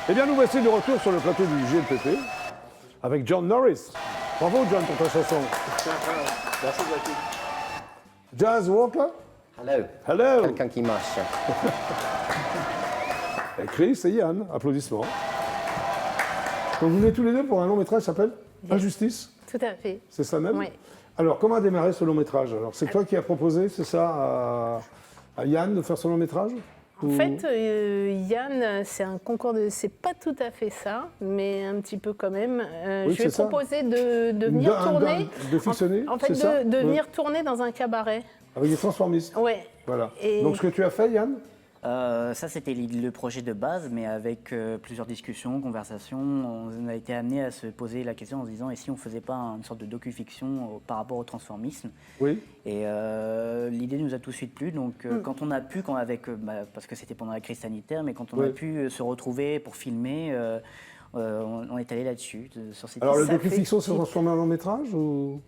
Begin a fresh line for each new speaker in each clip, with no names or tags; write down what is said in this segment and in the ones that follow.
Eh bien, nous voici de retour sur le plateau du GLPP avec John Norris. Bravo, John, pour ta chanson.
Merci, Jackie.
Jazz Walker.
Hello.
Hello.
Quelqu'un qui marche.
Et Chris et Yann, applaudissements. Donc vous venez tous les deux pour un long métrage qui s'appelle Injustice.
Tout à fait.
C'est ça même.
Oui.
Alors, comment a démarré ce long métrage? Alors, c'est toi qui as proposé, c'est ça, à Yann de faire ce long métrage?
En fait, Yann, c'est un concours de... C'est pas tout à fait ça, mais un petit peu quand même.
Oui,
je lui ai proposé de venir tourner...
De fictionner,
En fait, de venir tourner dans un cabaret.
Avec des transformistes.
Oui.
Voilà.
Et...
Donc, ce que tu as fait, Yann?
Ça, c'était le projet de base, mais avec plusieurs discussions, conversations, on a été amené à se poser la question en se disant et si on ne faisait pas une sorte de docu-fiction par rapport au transformisme.
Oui.
Et l'idée nous a tout de suite plu. Donc, quand on a pu, parce que c'était pendant la crise sanitaire, mais quand on a pu se retrouver pour filmer, on est allé là-dessus.
Alors, le docu-fiction s'est transformé en long métrage ou...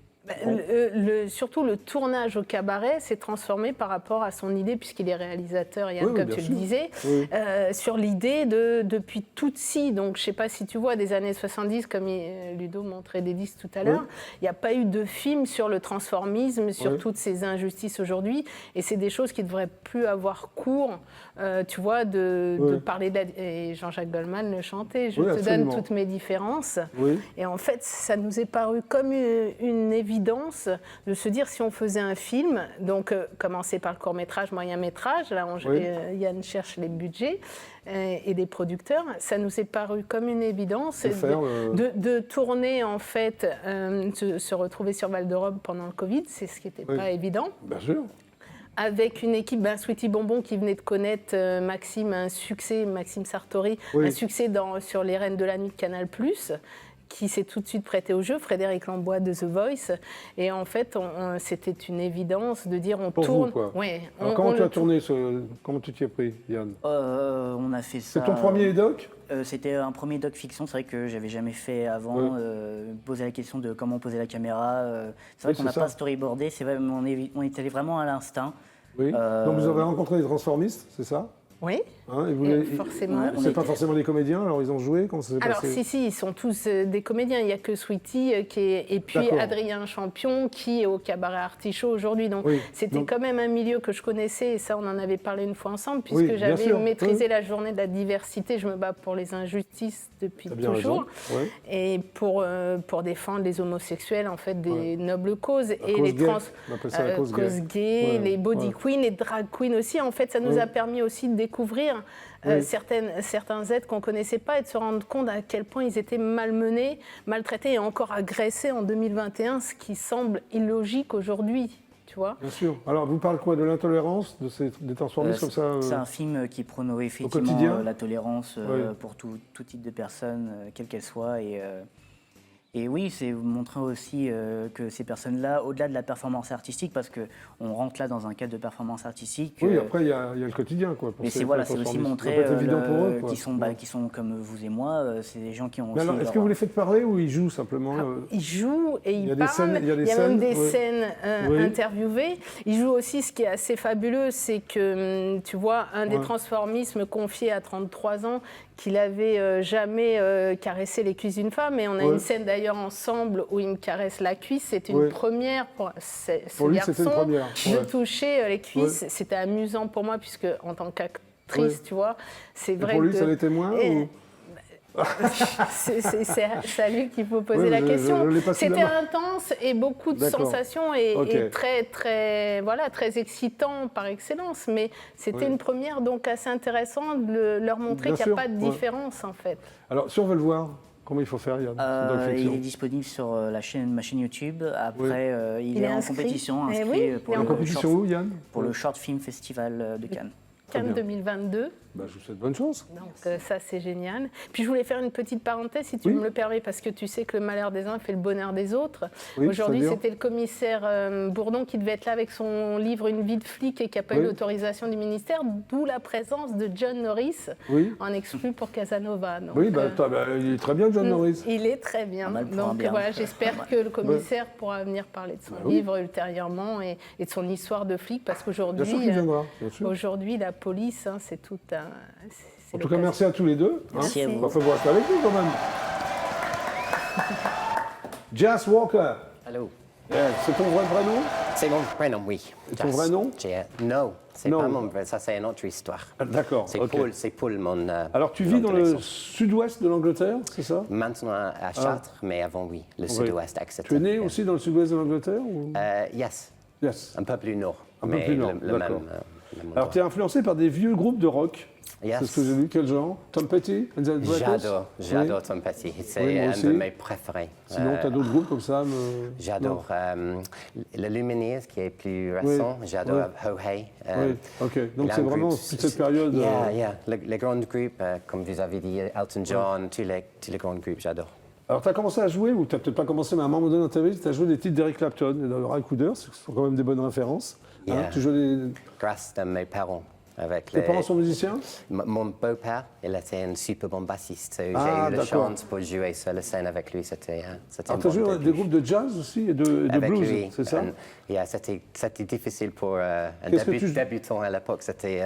Surtout le tournage au cabaret s'est transformé par rapport à son idée, puisqu'il est réalisateur, Yann, comme tu le disais, sur l'idée depuis tout petit. Donc je ne sais pas si tu vois, des années 70, comme Ludo montrait des disques tout à l'heure, il n'y a pas eu de film sur le transformisme, sur toutes ces injustices aujourd'hui. Et c'est des choses qui ne devraient plus avoir cours, tu vois, de parler de et Jean-Jacques Goldman le chantait, je te donne toutes mes différences. Et en fait, ça nous est paru comme une évidence de se dire si on faisait un film, donc commencer par le court-métrage, moyen-métrage, là Yann cherche les budgets et des producteurs, ça nous est paru comme une évidence de tourner en fait, se retrouver sur Val d'Europe pendant le Covid, c'est ce qui n'était pas évident.
Bien sûr.
Avec une équipe, Sweetie Bonbon qui venait de connaître Maxime Sartori, un succès sur Les Reines de la Nuit de Canal+, qui s'est tout de suite prêté au jeu, Frédéric Lambois de The Voice. Et en fait, c'était une évidence de dire on tourne.
Vous, quoi. Alors, comment tu as tourné comment tu t'y es pris, Yann?
On a fait ça.
C'est ton premier doc?
C'était un premier doc fiction, c'est vrai que j'avais jamais fait avant. Poser la question de comment poser la caméra. C'est vrai qu'on n'a pas storyboardé, c'est vrai, on est allé vraiment à l'instinct.
Oui. Donc vous avez rencontré des transformistes, c'est ça?
Oui, forcément.
C'est pas forcément des comédiens, alors ils ont joué? Comment ça s'est passé?
Alors si, ils sont tous des comédiens. Il n'y a que Sweetie et puis Adrien Champion qui est au Cabaret Artichaut aujourd'hui. Donc c'était quand même un milieu que je connaissais et ça on en avait parlé une fois ensemble puisque j'avais maîtrisé la journée de la diversité. Je me bats pour les injustices depuis toujours et pour défendre les homosexuels, en fait des nobles causes et les causes gays, les body queens, les drag queens aussi. En fait ça nous a permis aussi de découvrir certains êtres qu'on ne connaissait pas et de se rendre compte à quel point ils étaient malmenés, maltraités et encore agressés en 2021, ce qui semble illogique aujourd'hui. Tu vois.
Bien sûr. Alors, vous parlez quoi? De l'intolérance, des transformistes comme ça
C'est un film qui prône effectivement la tolérance pour tout type de personnes, quelle qu'elle soit. Et oui, c'est montrer aussi que ces personnes-là, au-delà de la performance artistique, parce qu'on rentre là dans un cadre de performance artistique.
Oui, après, il y a le quotidien. Quoi,
mais c'est aussi montrer qu'ils sont comme vous et moi, c'est des gens qui ont
mais
aussi...
Alors, est-ce que vous les faites parler ou ils jouent simplement
Ils jouent et ils parlent. Il y a même des scènes interviewées. Ils jouent aussi, ce qui est assez fabuleux, c'est que, tu vois, un des transformismes confiés à 33 ans, qu'il avait jamais caressé les cuisses d'une femme. Et on a une scène d'ailleurs ensemble où il me caresse la cuisse. C'est une première pour ce garçon de toucher les cuisses. C'était amusant pour moi puisque en tant qu'actrice, tu vois, c'est vrai
pour lui, ça l'était moins ou...
C'est à lui qu'il faut poser la question. C'était intense et beaucoup de sensations et très excitant par excellence. Mais c'était une première donc assez intéressante de leur montrer qu'il n'y a pas de différence en fait.
Alors si on veut le voir, comment il faut faire, Yann?
Il est disponible sur ma chaîne YouTube. Après, il est en compétition inscrit pour le Short Film Festival de Cannes.
Cannes 2022.
Je vous souhaite bonne chance.
Donc ça, c'est génial. Puis je voulais faire une petite parenthèse, si tu me le permets, parce que tu sais que le malheur des uns fait le bonheur des autres. Aujourd'hui, c'était le commissaire Bourdon qui devait être là avec son livre Une vie de flic et qui n'a pas eu l'autorisation du ministère, d'où la présence de John Norris en exclu pour Casanova. Donc,
il est très bien, John Norris.
Il est très bien. Donc voilà, j'espère que le commissaire pourra venir parler de son livre ultérieurement et de son histoire de flic, parce qu'aujourd'hui, la police, c'est tout un... c'est
En tout cas, merci à tous les deux.
Merci à vous.
Enfin, vous restez avec nous quand même. Jazz Walker.
Allô.
C'est ton vrai prénom?
C'est mon prénom, oui.
C'est ton vrai nom?
Non, c'est
Non.
pas mon vrai, ça c'est une autre histoire.
Ah, d'accord,
C'est
ok.
Paul, mon...
Alors, tu vis dans le sud-ouest de l'Angleterre, c'est ça?
Maintenant à Chartres, mais avant, oui, le sud-ouest, Exeter.
Tu es né aussi dans le sud-ouest de l'Angleterre ou...
Yes,
Yes.
un peu plus nord.
Un peu
mais
plus nord,
le
d'accord.
même
Alors, tu es influencé par des vieux groupes de rock.
Yes.
C'est ce que j'ai vu. Quel genre? Tom Petty? And the Breakers?
J'adore Tom Petty. C'est
Oui, moi
un
aussi.
de mes préférés.
Sinon, tu as d'autres groupes comme ça?
J'adore le Lumineers, qui est plus récent. J'adore Ho Hey.
Oui, ok. Donc,
il a
c'est
un
vraiment
groupe-
toute cette période...
Les grands groupes, comme vous avez dit, Elton John, tous les grands groupes, j'adore.
Alors, tu as commencé à jouer, ou tu n'as peut-être pas commencé, mais à un moment donné dans ta vie, tu as joué des titres d'Eric Clapton et de Ray Cooder, ce sont quand même des bonnes références. Hein,
Yeah.
tu jouais des...
Grâce à mes parents. Avec
Tes parents sont musiciens?
Mon beau-père, il était un super bon bassiste. J'ai eu
Ah,
la
d'accord.
chance pour jouer sur la scène avec lui. C'était
Alors,
un
tu as
bon
joué dans
début.
des groupes de jazz aussi et de
Avec
blues,
lui,
c'est ça?
c'était difficile pour un
Qu'est-ce que tu-
débutant à l'époque. C'était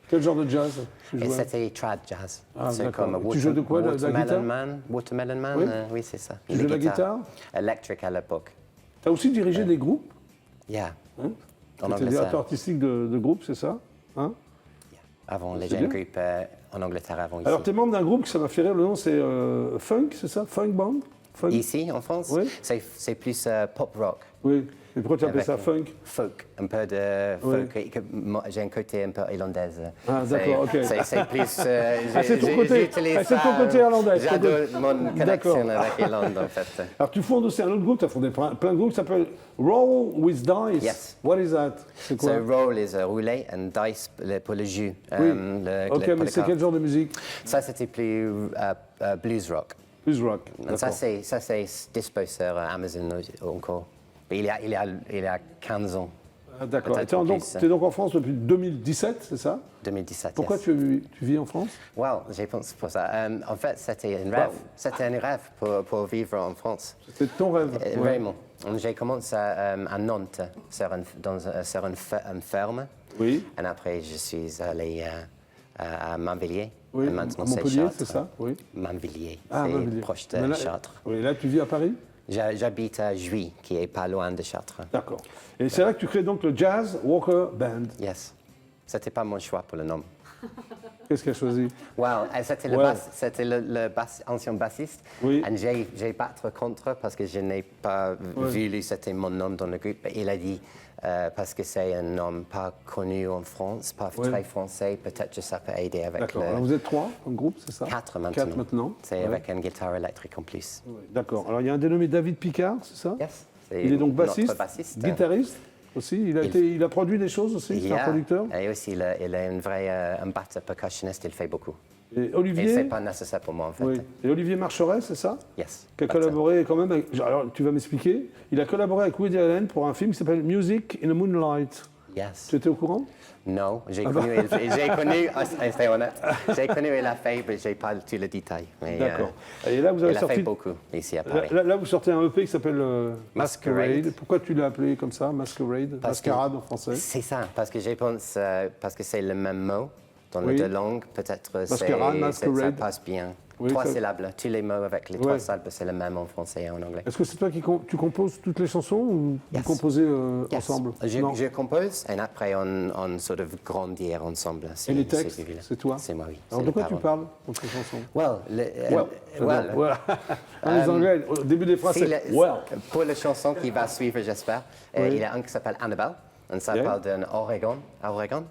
Quel genre de jazz tu jouais?
c'était trad jazz.
Ah,
C'est
d'accord.
comme
Tu jouais de quoi, de la
Watermelon
guitare?
Man. Watermelon Man,
Oui.
oui, c'est ça.
Tu jouais de la guitare?
Electric à l'époque.
Tu as aussi dirigé des groupes?
Yeah.
Hein?
En
Tu étais
Angleterre.
directeur artistique de groupe, c'est ça? Hein?
Avant les
C'est
jeunes
bien.
groupes en Angleterre, avant ici.
Alors, tu es membre d'un groupe qui, ça m'a fait rire, le nom c'est Funk, c'est ça? Funk Band? Funk?
Ici, en France,
Oui.
c'est plus pop rock.
Oui. Et pourquoi tu appelles
Avec,
ça funk?
Folk, un peu de
Oui.
folk. Moi, j'ai un côté un peu irlandais.
Ah, d'accord, ok.
C'est plus.
Ah, c'est ton côté.
j'utilise
Ah, c'est ton
ça,
côté irlandais.
J'adore mon
D'accord.
connexion avec l'Irlande, en fait.
Alors, tu fondes aussi un autre groupe, tu as fondé plein de groupes qui s'appelle Roll with Dice.
Yes.
What is that? C'est quoi?
So, roll is rouler and dice pour le jeu.
Oui.
le-
Ok,
pour
mais
le
c'est
card.
quel genre de musique?
Ça, c'était plus blues rock.
Plus rock.
Ça,
D'accord.
c'est dispo sur Amazon encore. Mais il y a 15 ans,
Ah, d'accord.
peut-être
Tu
plus.
es donc en France depuis 2017, c'est ça?
2017.
Pourquoi
yes.
tu vis en France?
Well, j'ai pensé pour ça. En fait, c'était un rêve. C'était un rêve pour vivre en France.
C'était ton rêve. Ouais.
Vraiment. J'ai commencé à Nantes, sur une ferme.
Oui.
Et après, je suis allé à Mainvilliers.
Oui,
Et maintenant,
à
c'est
Montpellier,
Chartres.
c'est ça? Oui.
Mainvilliers,
Ah,
c'est
Mainvilliers.
proche
Mais
de
là-
Chartres.
Oui, là, tu vis à Paris?
J'habite à Juilly, qui est pas loin de Chartres.
D'accord. Et c'est là que tu crées donc le Jazz Walker Band.
Yes. C'était pas mon choix pour le nom.
Qu'est-ce qu'elle a choisi?
Wow, c'était
Well.
ancien bassiste.
Oui.
Et j'ai battu contre parce que je n'ai pas vu lui, c'était mon nom dans le groupe. Il a dit, parce que c'est un nom pas connu en France, pas
Oui.
très français, peut-être que ça peut aider avec
D'accord. Alors vous êtes 3 en groupe, c'est ça?
4 maintenant.
4 maintenant.
C'est
Ouais.
avec une guitare électrique en plus.
Ouais, d'accord. Alors il y a un dénommé David Picard, c'est ça?
Yes.
Il est donc bassiste,
notre bassiste.
guitariste aussi. Il a produit des choses aussi, c'est un
Yeah.
producteur.
Et aussi, il est un vrai un batteur percussionniste, il fait beaucoup.
Et
Et c'est
Olivier,
pas nécessaire pour moi en fait.
oui. Et Olivier Marcheret, c'est ça?
Yes.
Qui a collaboré quand même avec, alors tu vas m'expliquer, il a collaboré avec Woody Allen pour un film qui s'appelle Music in the Moonlight.
Yes.
Tu étais au courant?
Non, j'ai
Ah bah.
connu, c'est honnête, j'ai connu il a fait, mais j'ai pas tous les détails. Mais,
D'accord. Et là vous avez
il a
sorti,
fait beaucoup ici à Paris.
là, vous sortez un EP qui s'appelle Masquerade.
Masquerade.
Pourquoi tu l'as appelé comme ça, Masquerade?
Parce que-
Mascarade en français.
C'est ça, parce que je pense, parce que c'est le même mot dans
Oui.
les deux langues, peut-être
Masquerade,
ça
masquerade.
passe bien.
Oui,
3
ça-
syllabes, tous les mots avec les
Ouais.
3 syllabes, c'est le même en français et en anglais.
Est-ce que c'est toi qui tu composes toutes les chansons ou vous
Yes.
composez
Yes.
ensemble? Non.
Je compose et après on sort of grandir ensemble.
Et les textes,
celui-là.
c'est toi?
C'est moi, oui.
Alors
c'est
de
les
quoi tu
paroles.
parles dans tes chansons?
Well,
Voilà. Les Anglais, au début des phrases,
si
c'est
le-
well.
Pour la chanson qui va suivre, j'espère,
Oui.
il y a un qui s'appelle Annabelle. Et ça
Yeah.
parle d'un ouragan,
Un ouragan?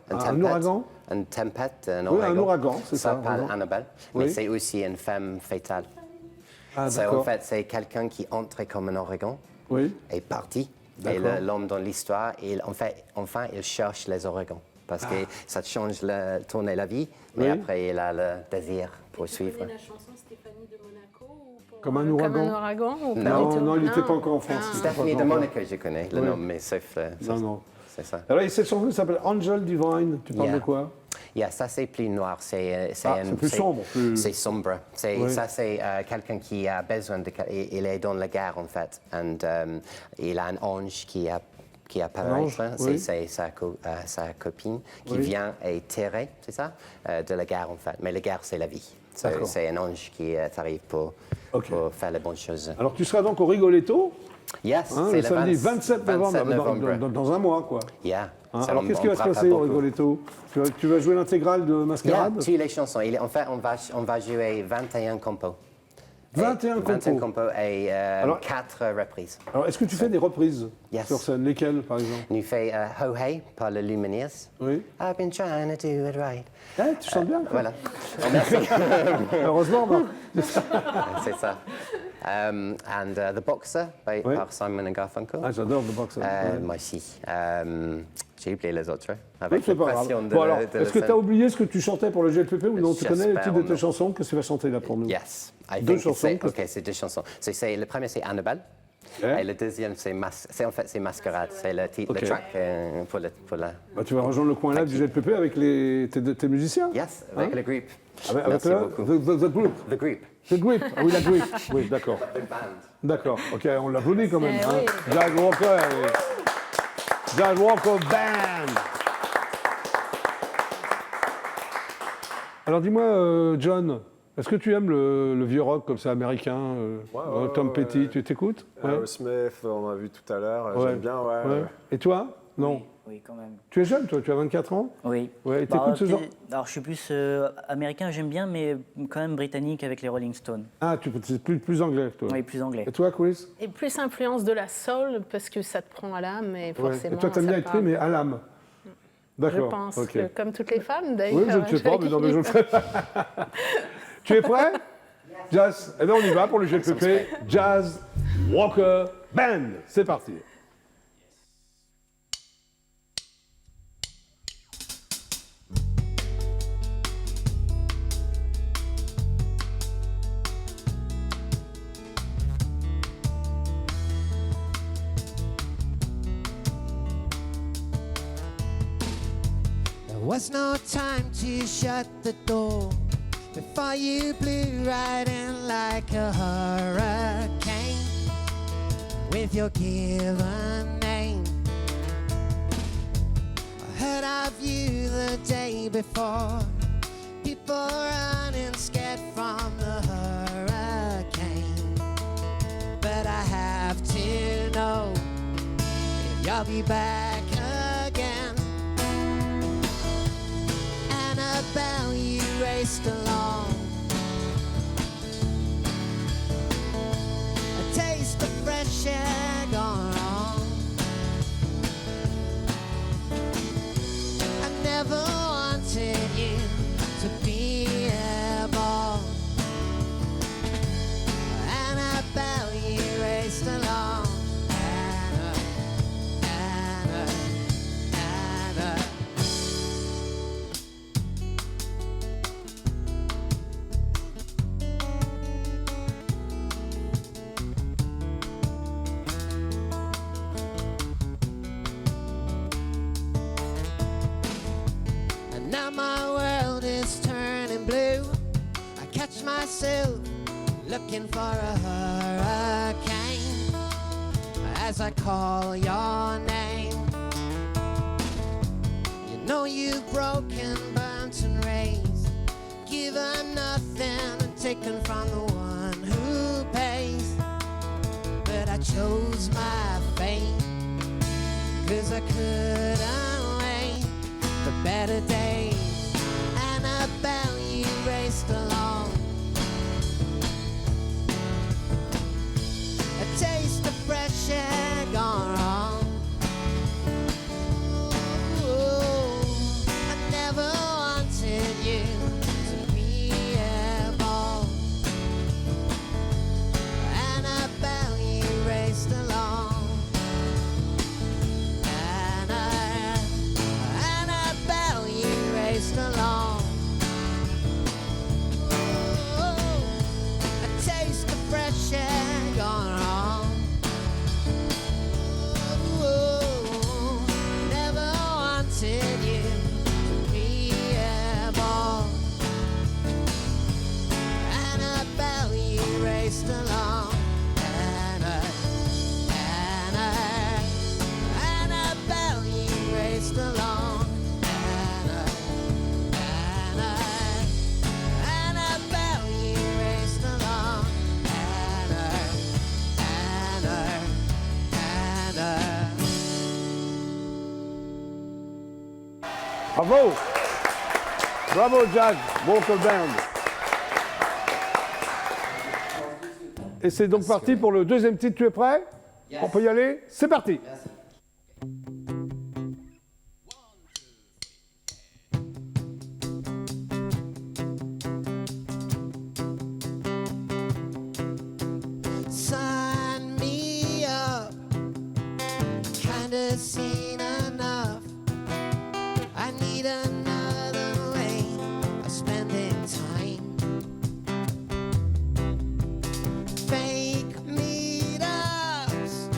une tempête, un
Oui,
ouragan.
un ouragan, c'est ça,
parle
ouragan.
Annabelle,
Oui.
mais c'est aussi une femme fatale.
Ah,
So, en
d'accord.
fait, c'est quelqu'un qui entre comme un ouragan,
Oui.
est parti, et
D'accord.
l'homme dans l'histoire, enfin, il cherche les ouragans. Parce que ça change, tourner la vie, mais
Oui.
après, il a le désir pour suivre.
La chanson Stéphanie de Monaco
Comme un ouragan.
Comme un ouragan ou pas
Non,
du tout
non, il n'était pas encore en France.
Ah.
il était pas
Stephanie de
encore en
Monaco, je connais le
Oui.
nom, mais sauf
Non, non.
c'est ça.
Alors, et cette chanson s'appelle Angel Divine. Tu parles
Yeah.
de quoi?
Yeah, ça c'est plus noir, c'est
plus sombre, plus-
C'est sombre.
Oui.
Ça c'est quelqu'un qui a besoin il est dans la guerre en fait, et il a un ange qui a qui apparaît, c'est sa copine qui vient et terrer, c'est ça, de la guerre en fait. Mais la guerre, c'est la vie. C'est un ange qui arrive pour faire les bonnes choses.
Alors tu seras donc au Rigoletto.
Yes,
c'est le samedi 27 novembre, dans un mois, quoi.
Yeah.
Alors qu'est-ce qui va se passer au Rigoletto? Tu vas jouer l'intégrale de Mascarade?
Toutes les chansons. En fait, on va jouer 21 compos.
21
compos et 4 reprises.
Alors, est-ce que tu fais des reprises sur scène? Lesquelles, par exemple?
Nous faisons Ho Hey par le Lumineers.
Oui.
I've been trying to do it right.
Tu chantes bien, quoi.
Voilà. Oh, merci.
Heureusement, Marc.
C'est ça. And The Boxer par Simon & Garfunkel.
Ah, j'adore The Boxer.
Moi aussi. J'ai oublié les autres.
Avec la pression de alors, est-ce que tu as oublié ce que tu chantais pour le GLPP ou non? Tu connais le titre de tes chansons? Qu'est-ce que tu vas chanter là pour nous?
Yes.
Deux chansons.
OK, c'est deux chansons. Le premier, c'est Annabelle. Et le deuxième, c'est Mascarade. C'est le titre, le track pour la...
Tu vas rejoindre le coin là du GLPP avec tes musiciens?
Yes, avec le groupe.
Avec the group.
The group.
The group. Ah oui, la group. Oui, d'accord.
The band.
D'accord. OK, on l'applaudit quand même.
Oui.
Jazz Walker. Jazz Walker Band. Alors dis-moi, John, est-ce que tu aimes le vieux rock comme ça, américain, Tom Petty, tu t'écoutes?
Smith, on a vu tout à l'heure, j'aime bien,
Et toi? Non?
Oui, quand même.
Tu es jeune, toi? Tu as 24 ans?
Oui.
Ouais, et t'écoutes ce genre?
Alors, je suis plus américain, j'aime bien, mais quand même britannique avec les Rolling Stones.
Ah, c'est plus anglais, toi?
Oui, plus anglais.
Et toi, Chris?
Et plus influence de la soul, parce que ça te prend à l'âme, et forcément...
Et toi, t'aimes bien être pris, mais à l'âme? D'accord.
Je pense, que, comme toutes les femmes, d'ailleurs.
Oui, je ne sais pas, mais non, mais je le fais. Tu es prêt? Jazz. Eh bien, on y va pour le GLPP. Jazz Walker Band. C'est parti.
There was no time to shut the door before you blew right in like a hurricane with your given name. I heard of you the day before, people running scared from the hurricane. But I have to know if you'll be back again. Annabelle, you raced along, a taste of fresh air gone wrong. I never wanted you to be airborne. Annabelle, you raced along. Anna. And now my world is turning blue. I catch myself looking for a hurricane as I call your name. You know you've broken, burnt and raised, given nothing and taken from the one who pays. But I chose my fate, 'cause I couldn't wait for better days. Annabelle, you raced along, a taste of fresh air gone wrong. Ooh, I never wanted you to be airborne. Annabelle, you raced along. Annabelle, you
Bravo. Bravo, Jazz Walker Band. Et c'est donc parti pour le deuxième titre. Tu es prêt? On peut y aller? C'est parti.
Merci.
Sign me up, kinda seen enough. I need another way of spending time. Fake meetups,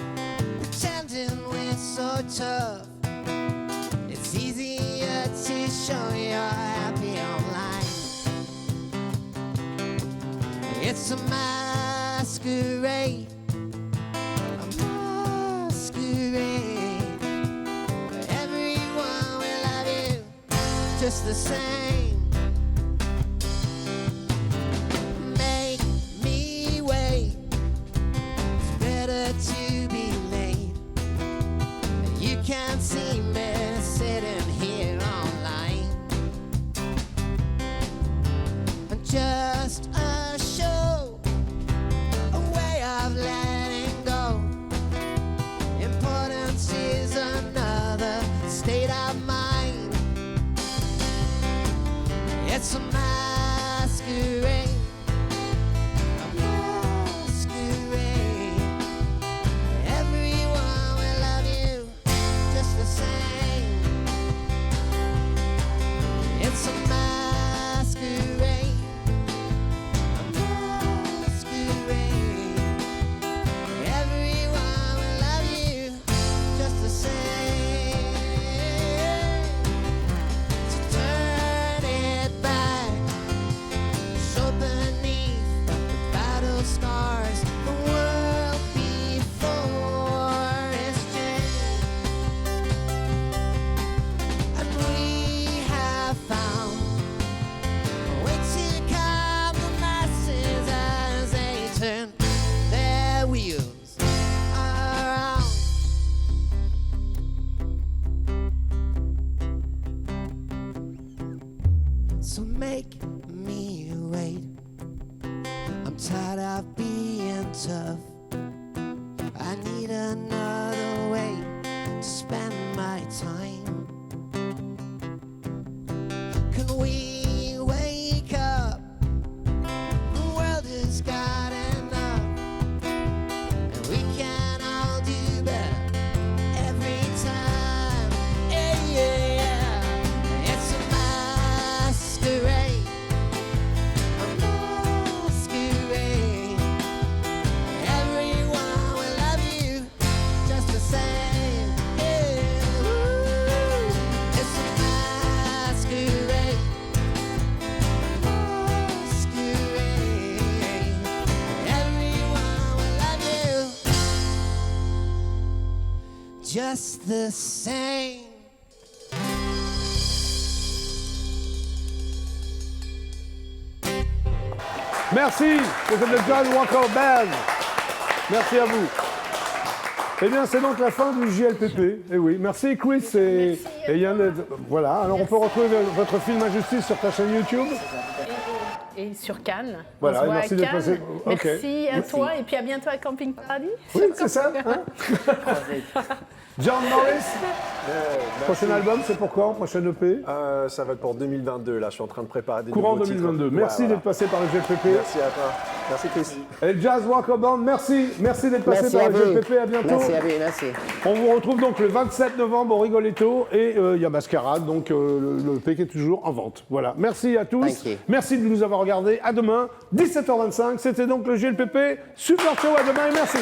pretending we're so tough. It's easier to show you're happy online. It's a masquerade, a masquerade. Everyone will love you just the same. Make me wait. It's better to be late. You can't see me sitting here online. Just a show, a way of letting go. Importance is another state of mind. It's a masquerade, a masquerade. Everyone will love you just the same. It's a masquerade. So make me wait. I'm tired of being tough. I need another way to spend my time. Can we wake up? The world has got enough, and we can all do better every time. Yeah, yeah, yeah. It's a masquerade, a masquerade. Everyone will love you just the same. Yeah, ooh. It's a masquerade, masquerade. Everyone will love you just the same.
Merci, c'était le Jazz Walker Band. Merci à vous. Eh bien, c'est donc la fin du JLPP. Eh oui, merci Chris et Yann. Voilà, alors on peut retrouver votre film Injustice sur ta chaîne YouTube.
Et sur Cannes.
Voilà,
On se voit
merci
à
d'être
Cannes.
passé. Ok.
Merci à toi et puis à bientôt à Camping Paradis.
Oui, c'est ça. Hein John Morris, prochain album, c'est pour quand? Prochaine EP?
Ça va être pour 2022, là, je suis en train de préparer des
Courant
nouveaux titres.
2022. Merci
Voilà.
d'être passé par le JLPP.
Merci à toi. Merci Chris.
Et Jazz Walker Band, merci. Merci d'être passé
Merci
par
à
le
vous.
JLPP. À bientôt.
Merci à vous, merci.
On vous retrouve donc le 27 novembre au Rigoletto et il y a Mascarade, donc le EP qui est toujours en vente. Voilà. Merci à tous.
Thank you.
Merci de nous avoir regardés. À demain, 17h25. C'était donc le JLPP Super Show. À demain et merci.